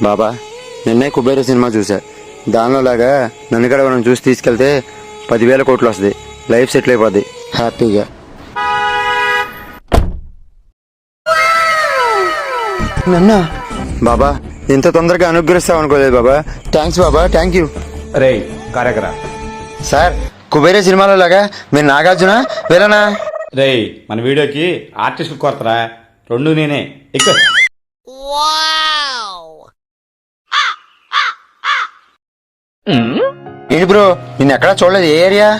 బాబా నిన్నే కుబేర సినిమా చూసా. దానిలో లాగా నన్ను కూడా మనం చూసి తీసుకెళ్తే 10,000 కోట్లు వస్తుంది. లైఫ్ సెటిల్ అయిపోద్ది హ్యాపీగా. నన్నా బాబా ఇంత తొందరగా అనుగ్రహిస్తావు అనుకోలేదు Baba. Thanks Baba, thank you. రే కార్యకరా సార్ కుబేర సినిమాలో లాగా మీరు నాగార్జున వెళ్ళనా? రే మన వీడియోకి ఆర్టిస్టులు కొరతరా, 2 నేనే ఎక్కువ. ఏంటి బ్రో నేను ఎక్కడా చూడలేదు, ఏ ఏరియా?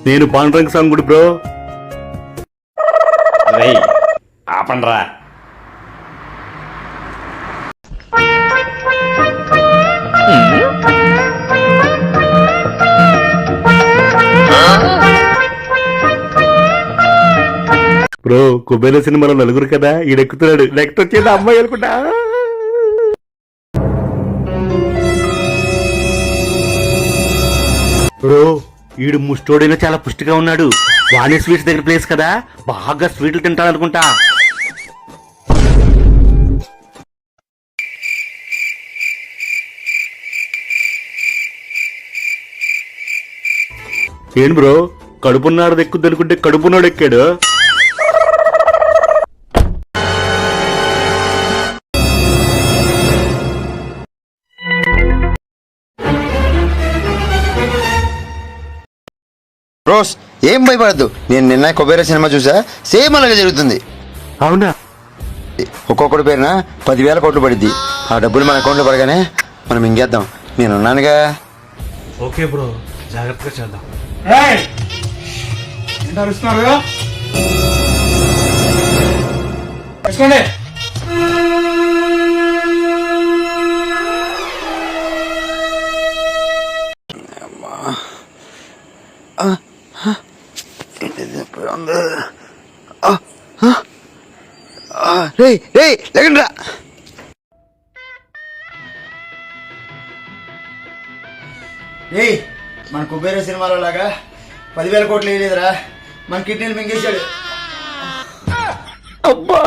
నేను పాండురంగ స్వామి గుడి బ్రో. రే ఆపండ్రా. బ్రో కుబేర సినిమాలో నలుగురు కదా, ఈడెక్కుతున్నాడు. నెక్స్ట్ వచ్చేది అమ్మాయి అనుకుంటా. బ్రో ఈడు ముస్టోడైనా చాలా పుష్టిగా ఉన్నాడు. వాణి స్వీట్స్ దగ్గర ప్లేస్ కదా, బాగా స్వీట్లు తింటాడనుకుంటా. ఏం బ్రో కడుపున్నాడు ఎక్కుద్ది అనుకుంటే కడుపున్నాడు ఎక్కాడు. రోస్ ఏం భయపడద్దు, నేను నిన్న కుబేర సినిమా చూసా, సేమ్ అలాగే జరుగుతుంది. అవునా? ఒక్కొక్కటి పేరున 10,000 కోట్లు పడిద్ది. ఆ డబ్బులు మన అకౌంట్లో పడగానే మనం ఇంకేద్దాం. నేనున్నానుగా. ఓకే బ్రో, జాగ్రత్తగా చేద్దాం. లేకండ్రా. మన కుబేర సినిమాలో లాగా 10,000 కోట్లు వేయలేదురా, మన కిడ్నీలు మింగేశాడు. అబ్బా